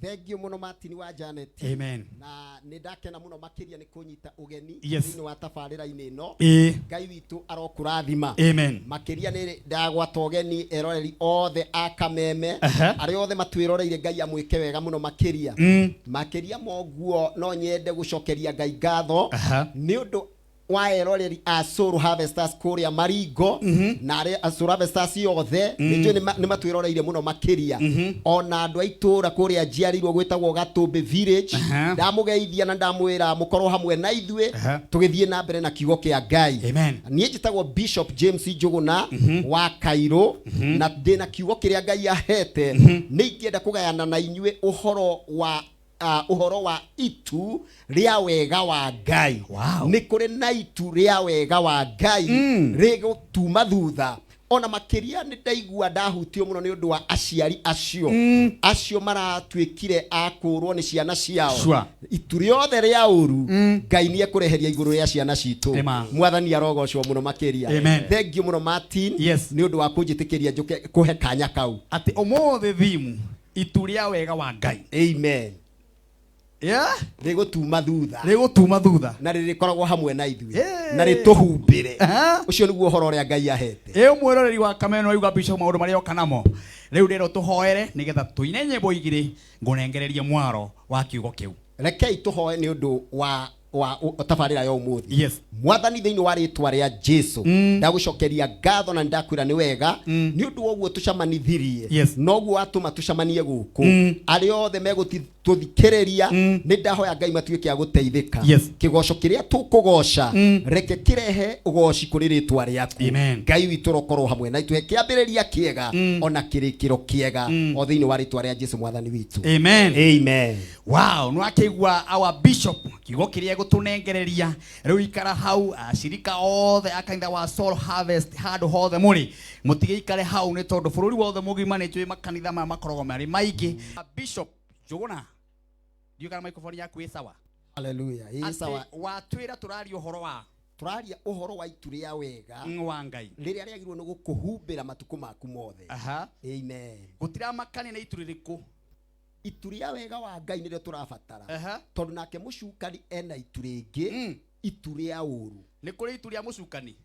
Thank you muno Martin wa Janet. Amen. Na nindakena muno makiria ni kunyita ugeni Yes. wa tabarira-ini ino. Ngai witu arokurathima. Amen. Makiria ni ndagwata ugeni eroreri othe akameme ari othe matwiroreire Ngai amwike wega muno makiria. Makiria moguo no nyende gucokeria Ngai ngatho ni undu wa eroreri a Soul Harvesters kuria Maringo na ari a Soul Harvesters yothe ni matwiroreire muno makiria ona andu aitura kuria jiarirwo gwitagwo Gatumbi village ndamugeithia na ndamwira mukorwo hamwe na ithue tugithie na mbere na kiugo kia Ngai. Nie njitagwo Bishop James Njuguna wa Kairo na ndina kiugo kiria Ngai ahete ni ingienda kugayana na inyue uhoro wa itu ria wega wa Ngai. Ni kuri na itu ria wega wa Ngai rigutuma thutha ona makiria ni ndaigua ndahutio muno ni undu wa aciari acio maratwikire akurwo ni ciana ciao itu riothe ria uru Ngai ni ekureheria iguru ria ciana citu. Mwathani arogocwo muno makiria. Thank you muno Martin ni undu wa kunjitikiria njuke kuhe kanya kau ati omothe thimu itu ria wega wa Ngai. Amen. Rigutuma thutha na ririkoragwo hamwe na ithue na rituhumbire ucio niguo horo ria Ngai ahete. Mwiroreri wa Kameno yuga Bishop maundu maria okanamo riu ndero tuhoere nigetha tuine nyimbo igiri ngunengererie mwaro wa kiugo kiu. Rekei tuhoe ni undu wa tabarira ya umuthi. Mwathani thiini wa ritwa ria Jesu ndagucokeria ngatho na ndakwira ni wega ni undu woguo tucamanithirie noguo atuma tucamanie guku ari othe megututhikireria ni ndahoya Ngai matuike a guteithika kigoco kiria tukugoca reke kirehe ugoci kuri ritwa riaku. Ngai witu rokorwo hamwe na itue kiambiriria kiega ona kirikiro kiega o thiini wa ritwa ria Jesu mwathani witu. Amen. Wow, no akigwa our bishop kiugo kiria gutunengereria riu ikara hau ashirika othe akainda wa Soul Harvest handu hothe muri mutige ikare hau ni tondu bururi wothe mugima ni twi makanitha ma makorogo mari maingi. Bishop Njuguna ndio kana microphone yaku sawa. Hallelujah. Sawa. Watwira turaria uhoro wa itu ria wega wa Ngai riria riagirwo ni gukuhumbira matuku maku mothe. Amen. Gutira makani na itu ririku itu ria wega wa Ngai nirio turabatara tondu nake mucukani ena itu ringi itu ria uru. Ni kuri itu ria mucukani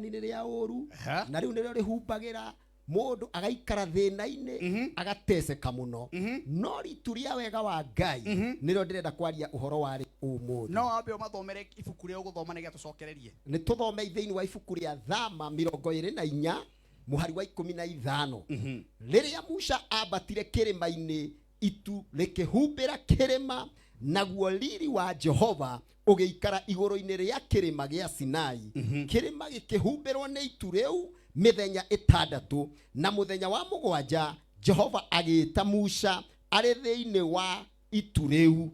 ni ria uru na riu nirio rihumbagira mundu agaikara thina-ini agateseka muno no itu ria wega wa Ngai nirio ndirenda kwaria uhoro wari umuthi. No ambe mathomere ibuku ria uguthoma nigetha tucokererie. Ni tuthome thiini wa ibuku ria Thama 24 muhari wa 15 riria Musa ambatire kirima-ini itu rikihumbira kirima naguo riri wa Jehova ugiikara iguru-ini ria kirima gia Sinai. Kirima gikihumbirwo ni itu riu mithenya 6 na muthenya wa 7 Jehova agita Musa ari thiini wa itu riu.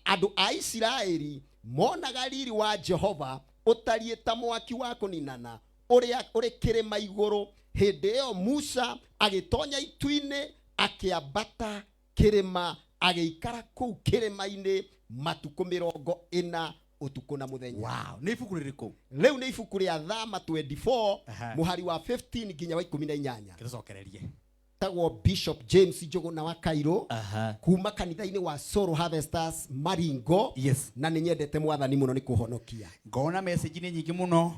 Andu a Isiraeli monaga riri wa Jehova utarie ta mwaki wa kuninana uri kirima iguru. Hindi iyo Musa agitonya itu-ini akiambata kirima agiikara kuu kirima-ini matuku 40 utuku na muthenya. Wow, ni ibuku ririku? Riu ni ibuku ria Thama 24 muhari wa 15 nginya wa 18. Kitucokererie. Tagwo Bishop James Njuguna wa Kairo kuma kanitha-ini wa Soul Harvesters Maringo. Na ni nyendete mwathani muno ni kuhonokia. Ngona message ni nyingi muno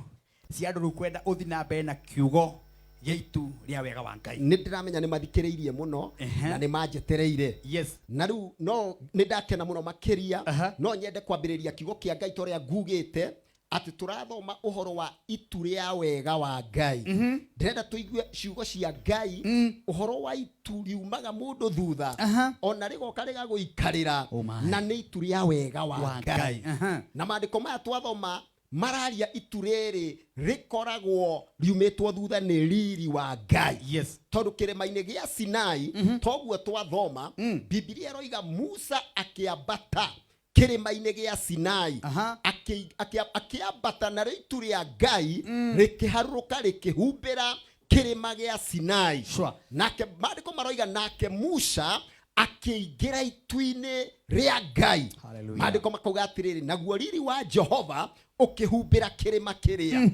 cia andu kwenda uthi na mbere na kiugo yaitu ria wega wa Ngai. Ni ndiramenya ni mathikiriirie muno na ni manjetereire. Na riu no ni ndakena muno makiria no nyende kwambiriria kiugo kia Ngai toria ngugite ati turathoma uhoro wa itu ria wega wa Ngai. Ndirenda tuigue ciugo cia Ngai uhoro wa itu riumaga mundu thutha ona rigoka rigaguikarira na ni itu ria wega wa Ngai. Na maandiko maya twathoma mararia itu riri rikoragwo riumetwo thutha ni riri wa Ngai. Tondu kirima-ini gia Sinai toguo twathoma Biblia iroiga Musa akiambata kirima-ini gia Sinai akiambata na itu ria Ngai rikiharuruka rikihumbira kirima gia Sinai. Nake maandiko maroiga nake Musa akiingira itu-ini ria Ngai. Maandiko makauga atiriri naguo riri wa Jehova ukihumbira kirima kiria.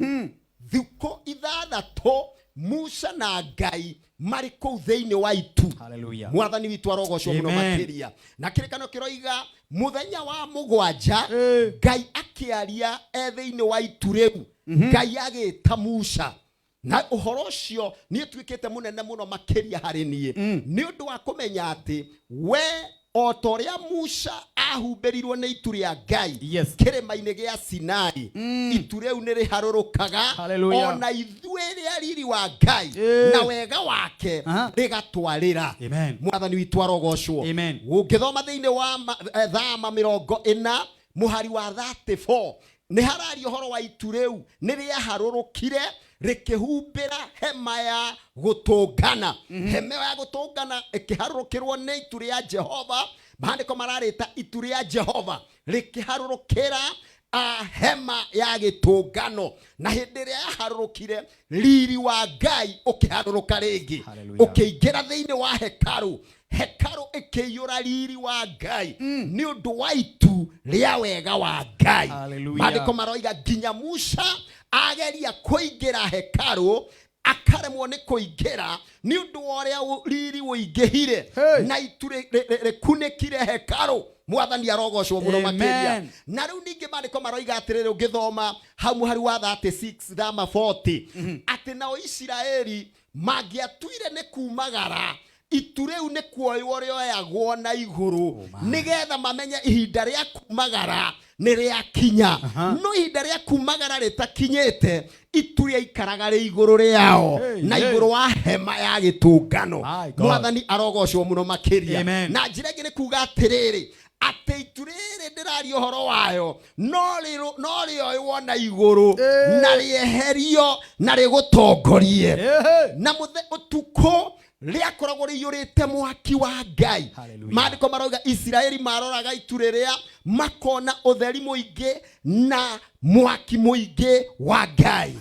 Thuko 6 Musa na Ngai mari kou thĩinĩ wa itu. Hallelujah. Mwathani witũ arogocwo mũno makĩria. Na kĩrĩkanĩro kĩroiga mũthenya wa mũgwanja Ngai akĩaria thĩinĩ wa itu rĩu. Ngai agĩta Musa. Na ũhoro ũcio nĩ ũtuĩkĩte mũnene mũno makĩria harĩ niĩ. Nĩ ũndũ wa kũmenya atĩ we o ta ũrĩa Musa ahumbĩrirwo nĩ itu rĩa Ngai kĩrĩma-inĩ gĩa Sinai, itu rĩu nĩ rĩharũrũkaga ona ithuĩ rĩa riri wa Ngai na wega wake rĩgatwarĩra. Mwathani witũ arogocwo. Ũngĩthoma thĩinĩ wa Thama 40 mũhari wa 34 nĩ hararia ũhoro wa itu rĩu nĩ rĩaharũrũkire rĩkĩhumbĩra hema ya gũtũngana. Hema ya gũtũngana ĩkĩharũrũkĩrwo nĩ itu rĩa Jehova. Maandĩko mararĩta itu rĩa Jehova rĩkĩharũrũkĩra hema ya gĩtũngano. Na hĩndĩ ĩrĩa yaharũrũkire riri wa Ngai ũkĩharũrũka rĩngĩ ũkĩingĩra thĩinĩ wa hekaru. Hekaru ĩkĩiyũra riri wa Ngai nĩ ũndũ wa itu rĩa wega wa Ngai. Maandĩko maroiga nginya Musa ageria kũingĩra hekaru akaremwo nĩ kũingĩra nĩ ũndũ wa ũrĩa riri ũingĩhire na itu rĩkunĩkire hekaru. Mwathani arogocwo mũno makĩria. Na rĩu ningĩ maandĩko maroiga atĩrĩrĩ ũngĩthoma hau mũhari wa 36 Thama 40 atĩ nao Isiraeli mangĩatuire nĩ kumagara itu rĩu nĩ kuoywo rĩoyagwo na igũrũ nĩgetha mamenye ihinda rĩa kumagara nĩ rĩakinya. No ihinda rĩa kumagara rĩtakinyĩte itu rĩaikaraga rĩ igũrũ rĩao na igũrũ wa hema ya gĩtũngano. Mwathani arogocwo mũno makĩria. Na njĩra ĩngĩ nĩ kuuga atĩrĩrĩ atĩ itu rĩrĩ ndĩraria ũhoro wayo no rĩoywo na igũrũ na rĩeherio na rĩgũtongorie. Na ũtukũ rĩakoragwo rĩiyũrĩte mwaki wa Ngai. Maandĩko marauga Isiraeli maroraga itu rĩrĩa makona ũtheri mũingĩ na mwaki mũingĩ wa Ngai.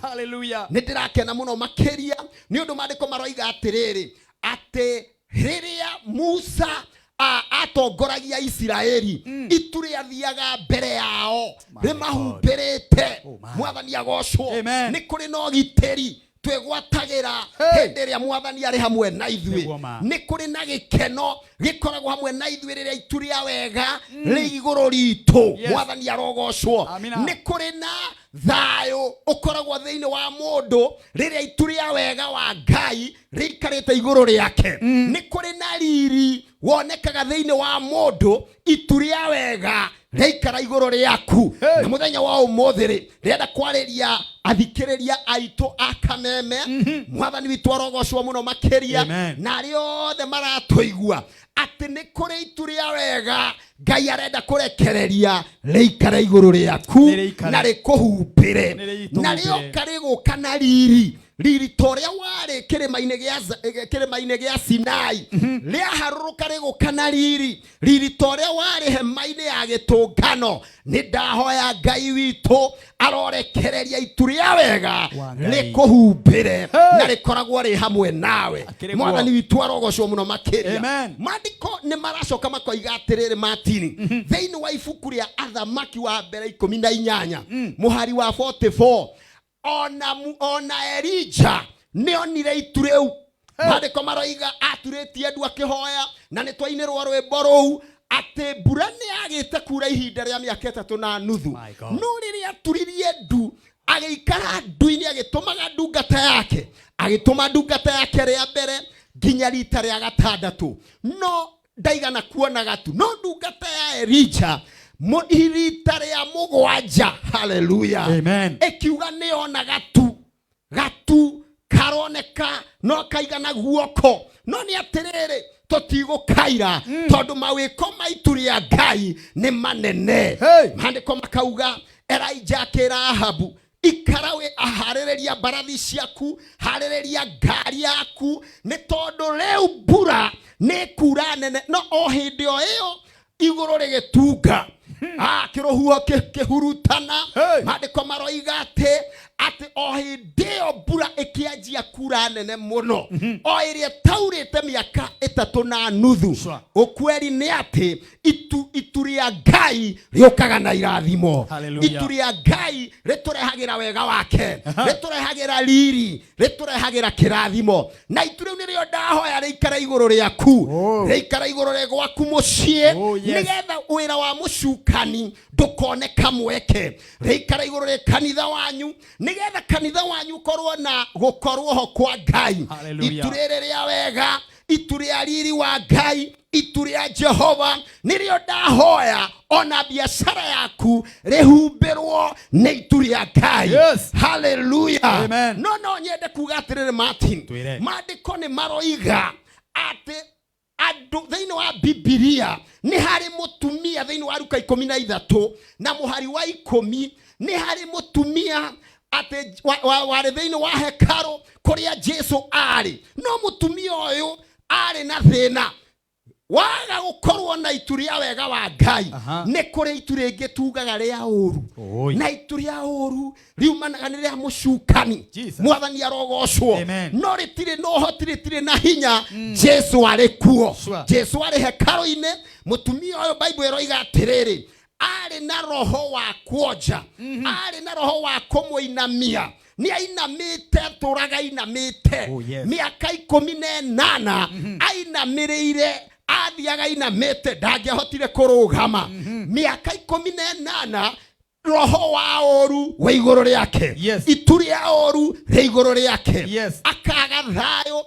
Nĩ ndĩrakena mũno makĩria nĩ ũndũ maandĩko maroiga atĩrĩrĩ atĩ rĩrĩa Musa atongoragia Isiraeli itu rĩathiaga mbere yao rĩmahumbĩrĩte. Mwathani agocwo. Nĩ kũrĩ na ũgitĩri twegwatagira hĩndĩ ĩrĩa Mwathani arĩ hamwe na ithuĩ. Nĩ kũrĩ na gĩkeno gĩkoragwo hamwe na ithuĩ rĩrĩa itu rĩa wega rĩ igũrũ ritũ. Mwathani arogocwo. Nĩ kũrĩ na thayũ ũkoragwo thĩinĩ wa mũndũ rĩrĩa itu rĩa wega wa Ngai rĩikarĩte igũrũ rĩake. Nĩ kũrĩ na riri wonekaga thĩinĩ wa mũndũ itu rĩa wega rĩikara igũrũ rĩaku. Na mũthenya wa ũmũthĩ rĩenda kwarĩria athikĩrĩria aitũ a Kameme. Mwathani witũ arogocwo mũno makĩria na arĩa othe maratũigua atĩ nĩ kũrĩ itu rĩa wega Ngai arenda kũrekereria rĩikare igũrũ rĩaku na rĩkũhumbĩre na rĩoka rĩgũka na riri torĩa warĩ kĩrĩma-inĩ gĩa Sinai rĩaharũrũka rĩgũka na riri torĩa warĩ hema-inĩ ya gĩtũngano. Nĩ ndahoya Ngai witũ arorekereria itu rĩa wega rĩkũhumbĩre na rĩkoragwo rĩ hamwe nawe. Mwathani witũ arogocwo mũno makĩria. Maandĩko nĩ maracoka makoiga atĩrĩrĩ Martini thĩinĩ wa ibuku rĩa Athamaki wa mbere 18 mũhari wa 44 ona Elija nĩonire itu rĩu. Maandĩko maroiga aturĩtie andũ akĩhoya na nĩ twainĩrwo rwĩmbo rũu atĩ mbura nĩyagĩte kuura ihinda rĩa mĩaka 3.5. No rĩrĩa aturirie ndu agĩikara ndu-inĩ agĩtũmaga ndungata yake rĩa mbere nginya rita rĩa 6. No ndaigana kuona gatu. No ndungata ya Elija rita rĩa 7. Hallelujah. Ĩkiuga nĩona gatu karoneka no kaigana guoko. No nĩ atĩrĩrĩ tũtigũkaira tondũ mawĩko maitu rĩa Ngai nĩ manene. Maandĩko makauga Elija akĩra Ahabu ikara we aharĩrĩria mbarathi ciaku harĩrĩria ngari yaku nĩ tondũ rĩu mbura nĩ kuura nene. No o hĩndĩ o ĩyo igũrũ rĩgĩtunga kĩrũhuho kĩhurutana. Maandĩko maroiga atĩ ati o hindeo mbura ikianjia kura nene muno o iria taurite miaka 3.5 ukweli ni ati itu ria Ngai riokaga na irathimo. Itu ria Ngai riturehagira wega wake, riturehagira riri, riturehagira kirathimo. Na itu riu nirio ndahoya rikara iguru riaku, rikara iguru gwaku mucie, nigetha wira wa mucukani ndukone kamweke. Rikara iguru ri kanitha wanyu, nigetha kanitha wanyu korwo na gukorwo ho kwa Ngai. Itu riri ria wega, itu ria riri wa Ngai, itu ria Jehova nirio ndahoya ona biashara yaku rehumbirwo ni itu ria Ngai. Hallelujah. No nyende kuga atiriri Martin, maandiko ni maroiga ati andu thiini wa Biblia ni hari mutumia thiini wa Luka 13 na muhari wa 10 ni hari mutumia ate wari thiini wa hekaru kuria Jesu ari. No mutumia uyu ari na thina waga gukorwo na itu ria wega wa Ngai. Ni kuri itu ringi tugaga ria uru, na itu ria uru riumanaga ni ria mucukani. Mwathani arogocwo. No ritire no hotiritire na hinya. Jesu ari kuo. Jesu ari hekaru-ine. Mutumia uyu Bible iroiga atiriri ari na roho wa kuoja, ari na roho wa kumuinamia. Ni ainamite turaga ainamite miaka 18 ainamirire athiaga inamete ndangehotire kurugama. Miaka 18 roho wa oru wa iguru riake, itu ria oru ri iguru riake, akaga thayo,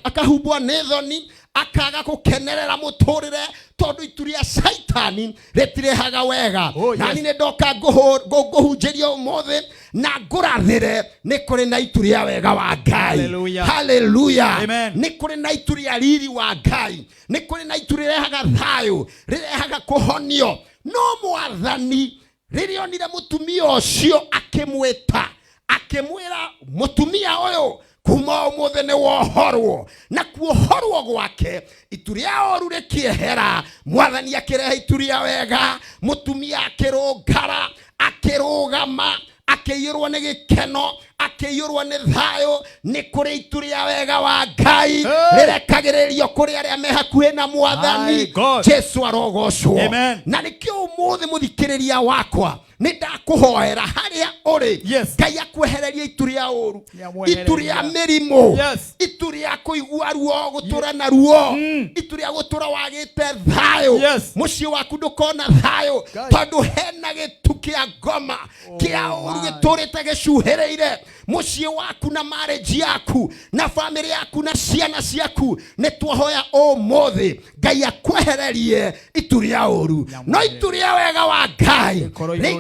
akahumbwa nĩ thoni, akaga gukenerera muturire tondu itu ria Saitani ritirehaga wega. Nani ne ndoka nguhunjiria umuthi na ngurathire ni kuri na itu ria wega wa Ngai. Hallelujah. Ni kuri na itu ria riri wa Ngai, ni kuri na itu rirehaga thayo, rirehaga kuhonio. No Mwathani ririonire mutumia ucio akimwita, akimwira mutumia uyu kuma umuthi ni wohorwo, na kuohorwo gwake itu ria oru rikiehera. Mwathani akireha itu ria wega, mutumia akirungara, akirugama, akiyurwo ni gikeno, akiyurwo ni thayo. Ni kuri itu ria wega wa Ngai rirekagiririo kuri aria me hakuhi na Mwathani. Jesu arogocwo. Na nikio umuthi muthikiriria wakwa ni ndakuhoera haria uri Ngai akwehereria itu ria uru, itu ria mirimo, itu ria kuigua ruo gutura na ruo, itu ria gutura wagite thayo. Mucio waku ndukona thayo tondu hena gitu kia ngoma kia uru giturite gicuhireire mucio waku na marriage yaku na family yaku na ciana ciaku. Ni twahoya umuthi Ngai akwehererie itu ria uru, no itu ria wega wa Ngai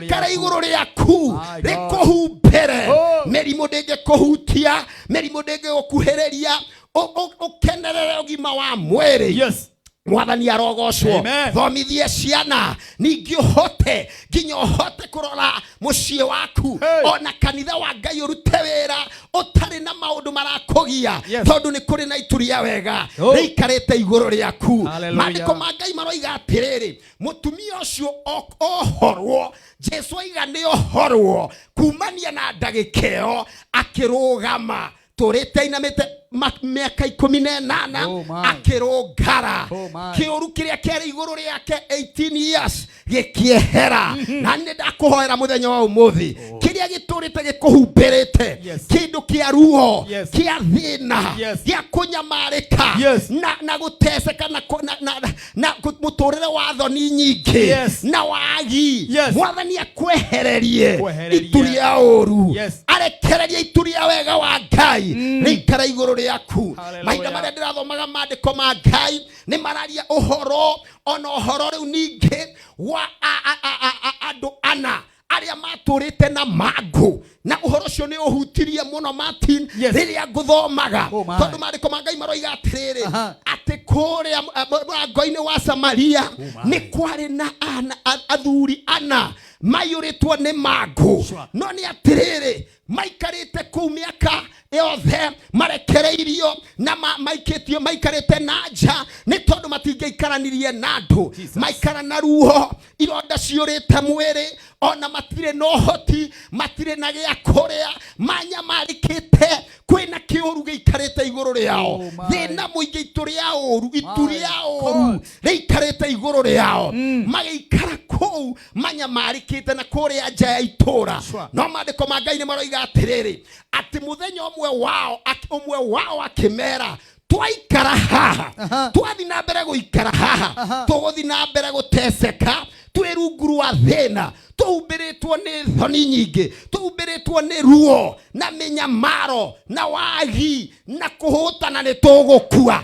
rikara iguru riaku, rikuhumbire. Merimu ndingi kuhutia, merimu ndingi gukuhireria, ukenerere ugima wa mwiri. Mwathani arogocwo. Thomithie ciana ningi uhote nginya uhote kurora mucie waku ona kanitha wa Ngai urute wira utari na maundu marakugia tondu ni kuri na itu ria wega rikarite iguru riaku. Maandiko ma Ngai maroiga atiriri mutumia ucio ohorwo, Jesu aiga ni ohorwo kumania na ndagikeo akirugama. Turite inamite miaka 18 akirungara. Kiuru kiria keri iguru riake 18 years gikiehera. Na ni ndakuhoera muthenya wa umuthi kiria giturite gikuhumbirite kindu kia ruo, kia thina, kia kunyamarika na guteseka na muturire wa thoni nyingi na wagi. Mwathani akwehererie itu ria uru, arekererie itu ria wega wa Ngai rikara iguru riaku. Mahinda maria ndirathomaga maandiko ma Ngai ni mararia uhoro ona uhoro riu ningi wa andu ana aria maturite na magu. Na uhoro ucio ni uhutirie muno Martin riria nguthomaga tondu maandiko ma Ngai maroiga atiriri ati kuria murango-ini wa Samaria ni kwari na athuri ana mayuritwo ni magu. No ni atiriri maikarite kuu miaka yothe marekereirio na maiketio maikarite nanja ni tondu matingeikaranirie na andu maikara na ruo ironda ciurite mwiri ona matire no hoti matire na gya kuria manya marikite kwina kiuru giikarite iguru riao thina muingi ituria oru riikarite iguru riao magikara kuu manya marikite na kuria nja ya itura no mandiko ma Ngai ni maroiga atiriri ati muthenya umwe wao akimera twaikara haha twathi na mbere guikara haha tuguthi na mbere guteseka twirunguru wa thina tuumbiritwo ni thoni nyingi tuumbiritwo ni ruo na minyamaro na wagi na kuhutana ni tugukua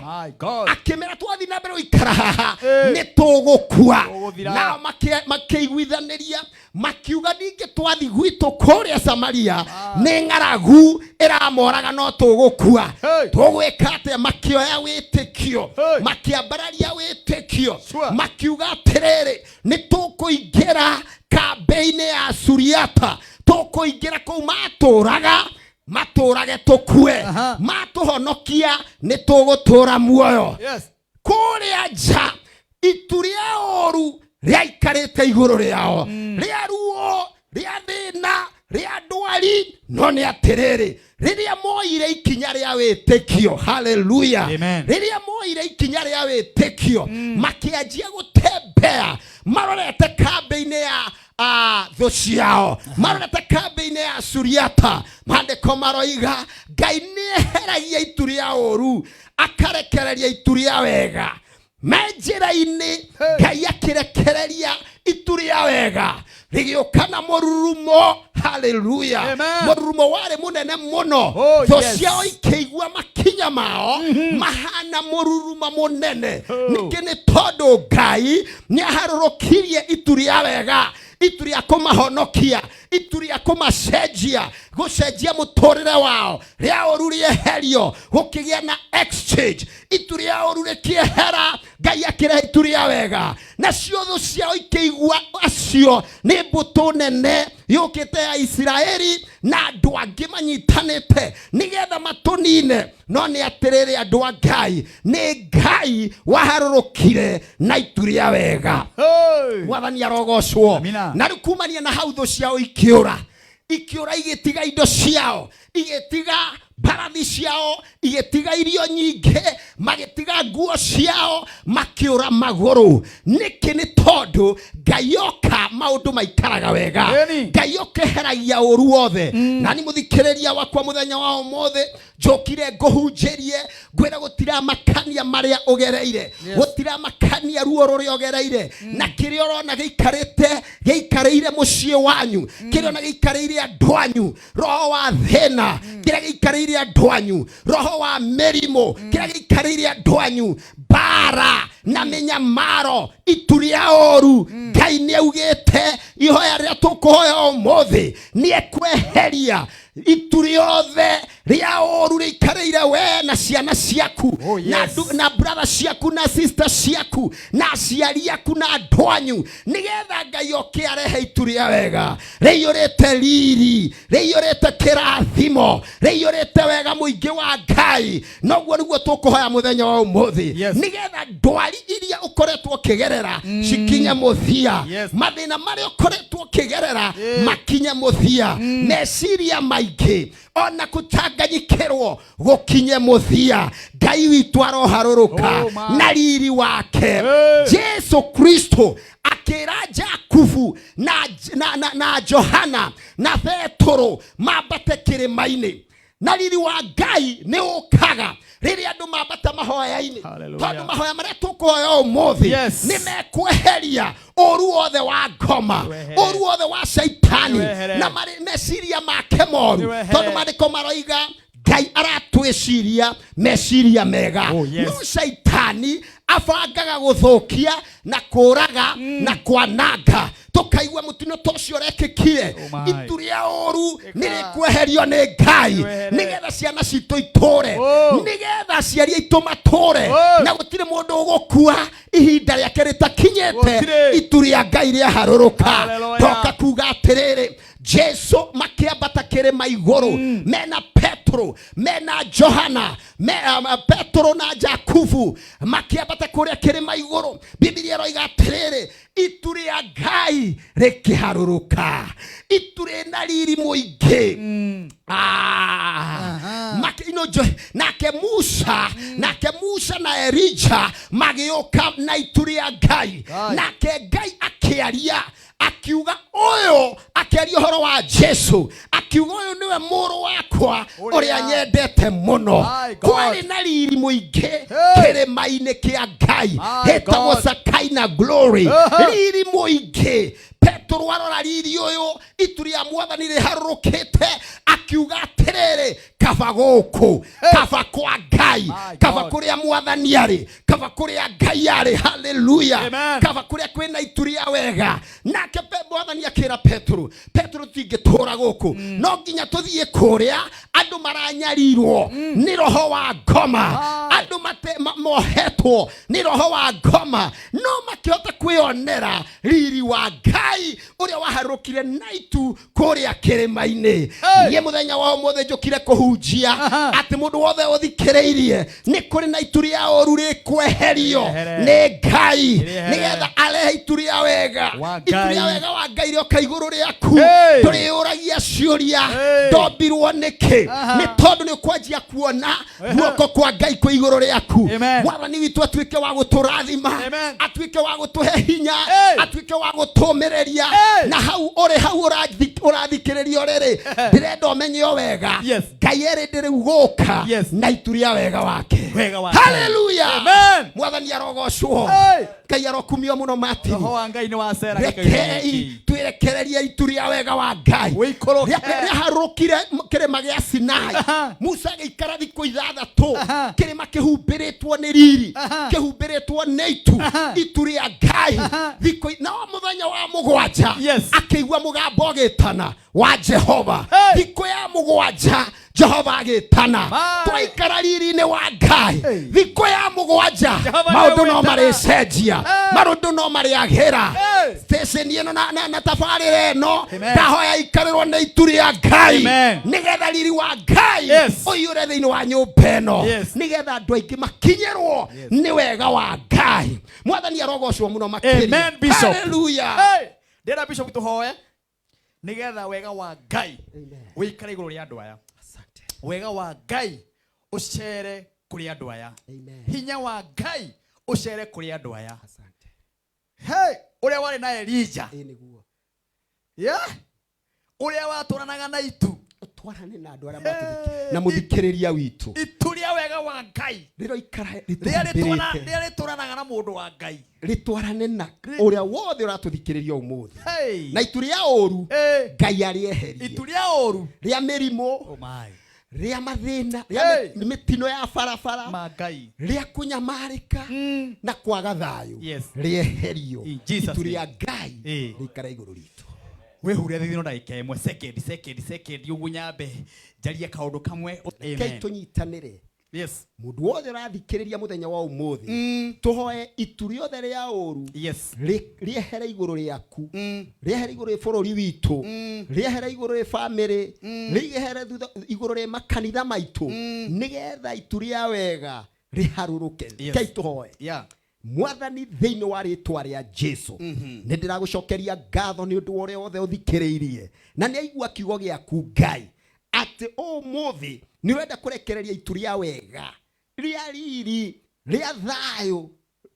akimera twathi na mbere guikara haha ni tugukua na makiiguithaniria makiuga ningi twathi gwitu kuria Samaria ni ngaragu iramoraga no tugukua tugwika atia makioya witikio makiambararia witikio makiuga atiriri ni tukuingira kambeini ya Suriata tukuingira kuu maturage tukue matuhonokia ni tugutura muoyo kuria nja ituria oru riaikarite iguru riao ria ruo ria thina ria ndwari no ni atiriri riria moire ikinya ria witikio haleluya riria moire ikinya ria witikio makianjia gutembea marorete kambeini ya tho ciao marorete kambeini ya Suriata mandiko maroiga Ngai nieheragia ituria oru akarekereria ituria wega menjira-ini Ngai akirekereria ituria wega rigiukana mururumo haleluya mururumo wari munene muno tho ciao ikeigua makinya mao mahana mururuma munene nikini tondu Ngai niaharurukirie ituria wega ituria kumahonokia ituria kumacenjia gucenjia muturire wao ria oru rieherio gukigia na exchange ituria oru rikiehera Ngai akirehe ituria wega nacio thu ciao ikeigua acio ni mbutu nene yukite ya Israeli na andu angi manyitanite nigetha matunine no ni atiriri andu a Ngai ni Ngai waharurukire na ituria wega wathani arogocwo na rikumania na hau thu ciao ikiura igitiga indo ciao igitiga barathi ciao igitiga irio nyingi magitiga nguo ciao makiura maguru niki ni tondu Ngai oka maundu maikaraga wega Ngai okeheragia uru wothe na ni muthikiriria wakwa muthenya wa umothe njokire nguhunjirie ngwira gutira makania maria ugereire gutira makania ruo ruri ugereire na kirio rona giikarire mucii wanyu kirio na giikarire andu anyu roho wa thina kiria giikarire andu anyu roho wa merimo kiria giikarire andu anyu bara na minyamaro ituria oru Ngai niaugite ihoya ria tukuhoya umuthi niekweheria ituriothe ria oru rikarire we na ciana ciaku na brother ciaku na sister ciaku na aciari aku na andu anyu nigetha Ngai oke arehe ituria wega riiyurite riri riiyurite kirathimo riiyurite wega muingi wa Ngai noguo niguo tukuhoya muthenya wa umuthi nigetha ndwari iria ukoretwo kigerera cikinye muthia mathina maria ukoretwo kigerera makinye muthia meciria maingĩ ona kutanganyikirwo gukinye muthia Ngai witu aroharuruka na riri wake Jesu Kristo akira Jakubu na Johana na Petro mambate kirimaini na riri wa Ngai ni ukaga riri andu mambata mahoya-ini tondu mahoya maria tukuhoya umuthi ni mekweheria uru wothe wa ngoma uru wothe wa shaitani na meciria make moru tondu mandiko maroiga Ngai aratwiciria meciria mega no shaitani afangaga guthukia na kuraga na kwananga tukaigua mutino tocio rekikire ituria oru nirikweherio ni Ngai nigetha ciana citu iture nigetha ciari itu mature na gutire mundu ugukua ihinda rĩake rĩtakinyĩte itu rĩa Ngai rĩaharũrũka. Toka kuga atĩrĩrĩ, Jesu makĩambata kĩrĩma igũrũ mena Petro, mena Johana, Petro na Jakubu makĩambata kũrĩa kĩrĩma igũrũ. Biblia ĩroiga atĩrĩrĩ, itu rĩa Ngai rĩkĩharũrũka, itu rĩna riri mũingĩ. Nake Musa na Elija magĩũka na itu rĩa Ngai, nake Ngai akĩaria akiuga ũyũ, akĩaria ũhoro wa Jesu, akiuga ũyũ nĩwe mũrũ wakwa ũrĩa nyendete mũno. Kwarĩ na riri mũingĩ kĩrĩma-inĩ kĩa Ngai, hetagwo Shekinah glory, riri mũingĩ. Petro arora riri ũyũ, itu rĩa Mwathani rĩharũrũkĩte, akiuga atĩrĩrĩ, kaba gũkũ, kaba kwa Ngai, kaba kũrĩa Mwathani arĩ, kaba kũrĩa Ngai arĩ. Hallelujah. Kaba kũrĩa kwĩna itu rĩa wega. Nake Mwathani akĩra Petro, Petro tingĩtũra gũkũ, no nginya tũthiĩ kũrĩa andũ maranyarirwo nĩ roho wa ngoma, andũ mohetwo nĩ roho wa ngoma, no makĩhota kwĩonera riri wa Ngai ũrĩa waharũkire na itu kũrĩa kĩrĩma-inĩ. Niĩ mũthenya wa ũmũthĩ njũkire kũhunjia atĩ mũndũ wothe ũthikĩrĩirie nĩ kũrĩ na itu rĩa ũru rĩkweherio nĩ Ngai, nĩgetha arehe itu rĩa wega. Itu rĩa wega wa Ngai rĩoka igũrũ rĩaku, tũrĩũragia ciũria, ndombirwo nĩkĩ? Nĩ tondũ nĩ ũkwanjia kuona guoko kwa Ngai kwĩ igũrũ rĩaku. Mwathani witũ atuĩke wa gũtũrathima, atuĩke wa gũtũhe hinya, atuĩke wa gũtũmĩrĩria. Na hau ũrĩ, hau ũrathikĩrĩria ũrĩrĩ, ndĩrenda ũmenye o wega, Ngai erĩndĩ rĩu gũka na itu rĩa wega wake. Hallelujah. Mwathani arogocwo, Ngai arokumio mũno Martin. Rekei twĩrekererie itu rĩa wega wa Ngai rĩaharũrũkire kĩrĩma gĩa Sinai. Musa agĩikara thikũ 6 kĩrĩma kĩhumbĩrĩtwo nĩ riri, kĩhumbĩrĩtwo nĩ itu rĩa Ngai. Na mũthenya wa mũgwanja akĩigua mũgambo ũgĩtana wa Jehova. Thikũ ya mũgwanja Jehova agĩtana, twaikara riri-inĩ wa Ngai thikũ ya mũgwanja, maũndũ no marĩcenjia, maũndũ no marĩagĩra. Station ĩno na tabarĩra ĩno ndahoya ikarĩrwo nĩ itu rĩa Ngai, nĩgetha riri wa Ngai ũiyũre thĩinĩ wa nyũmba ĩno, nĩgetha andũ aingĩ makinyĩrwo nĩ wega wa Ngai. Mwathani arogocwo mũno makĩria. Hallelujah. Ndĩra Bishop tũhoe nĩgetha wega wa Ngai ũikare igũrũ rĩa andũ aya. Wega wa Ngai ũcere kũrĩ andũ aya. Hinya wa Ngai ũcere kũrĩ andũ aya. Ũrĩa warĩ na Elija, ũrĩa watũranaga na itu, twarane na andũ arĩa matũthikĩrĩirie na mũthikĩrĩria witũ. Itu rĩa wega wa Ngai rĩrĩa rĩtũranaga na mũndũ wa Ngai, rĩtwarane na ũrĩa wothe ũratũthikĩrĩria ũmũthĩ. Na itu rĩa ũru Ngai arĩeherie, itu rĩa ũru rĩa mĩrimũ, rĩa mathĩna, rĩa mĩtino ya barabara, rĩa kũnyamarĩka na kwaga thayũ, rĩeherio. Itu rĩa Ngai rĩikara igũrũ ritũ. Wehure thithino ndagĩka ĩmwe, second ũguo nyambe njarie kaũndũ kamwe. Amen. Tũnyitanĩre. Mũndũ wothe ũrathikĩrĩria mũthenya wa ũmũthĩ, tũhoe itu rĩothe rĩa ũru rĩehere igũrũ rĩaku, rĩehere igũrũ rĩ bũrũri witũ, rĩehere igũrũ rĩ bamĩrĩ, rĩehere igũrũ rĩ makanitha maitũ, nĩgetha itu rĩa wega rĩharũrũke. Kei tũhoe. Mwathani thĩinĩ wa rĩtwa rĩa Jesu, nĩ ndĩragũcokeria ngatho nĩ ũndũ wa ũrĩa wothe ũthikĩrĩirie na nĩ aigua kiugo gĩaku Ngai, atĩ ũmũthĩ nĩ wenda kũrekereria itu rĩa wega, rĩa riri, rĩa thayũ,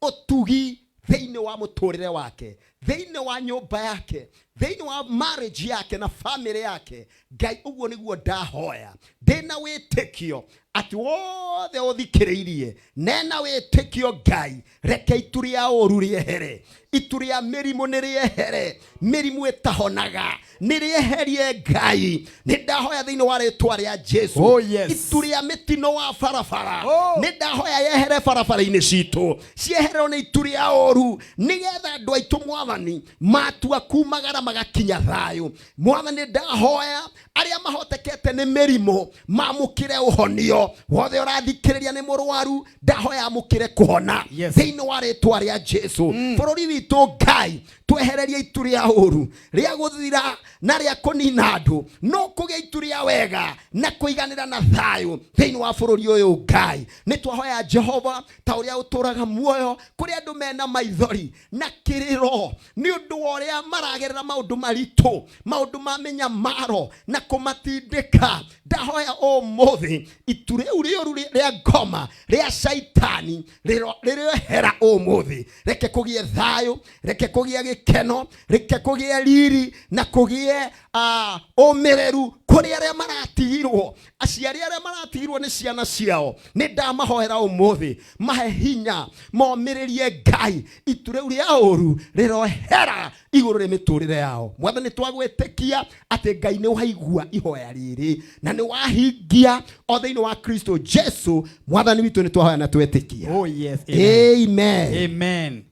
ũtugi thĩinĩ wa mũtũrĩre wake, thĩinĩ wa nyũmba yake, thĩinĩ wa marriage yake na family yake. Ngai, ũguo nĩguo ndahoya, ndĩna wĩtĩkio atĩ wothe ũthikĩrĩirie, nena wĩtĩkio Ngai, reke itu rĩa ũru rĩehere, itu rĩa mĩrimũ nĩ rĩehere, mĩrimũ ĩtahonaga nĩ rĩeherie Ngai. Nĩ ndahoya thĩinĩ wa rĩtwa rĩa Jesu, itu rĩa mĩtino wa barabara nĩ ndahoya yehere barabara-inĩ citũ, cieherwo nĩ itu rĩa ũru, nĩgetha andũ aitũ Mwathani mwathani matua kumagara magakinya thayo. Mwathani ndahoya aria mahotekete ni mirimo mamukire uhonio. Wothe urathikiriria ni murwaru ndahoya amukire kuhona thiini wa ritwa ria Jesu. Bururi witu Ngai twehererie itu ria uru ria guthira na ria kunina andu, no kugia itu ria wega na kuiganira na thayo thiini wa bururi uyu Ngai. Ni twahoya Jehova ta uria uturaga muoyo kuri andu mena maithori na kiriro ni undu wa uria maragerera maundu maritu, maundu ma menyamaro na kumatindika. Ndahoya umuthi itu riu ria ngoma ria shaitani riohera umuthi. Reke kugie thayo, reke kugie gikeno, reke kugie riri na kugie umireru kuri aria maratigirwo. Aciari aria maratigirwo ni ciana ciao ni ndamahoera umuthi mahe hinya momiririe Ngai itu riu ria uru rirohera iguru ri miturire yao. Mwathani twagwitikia ati Ngai ni waigua ihoya riri na ni wahingia o thiini wa Kristo Jesu Mwathani witu ni twahoya na twetikia. Oh yes, amen. Amen.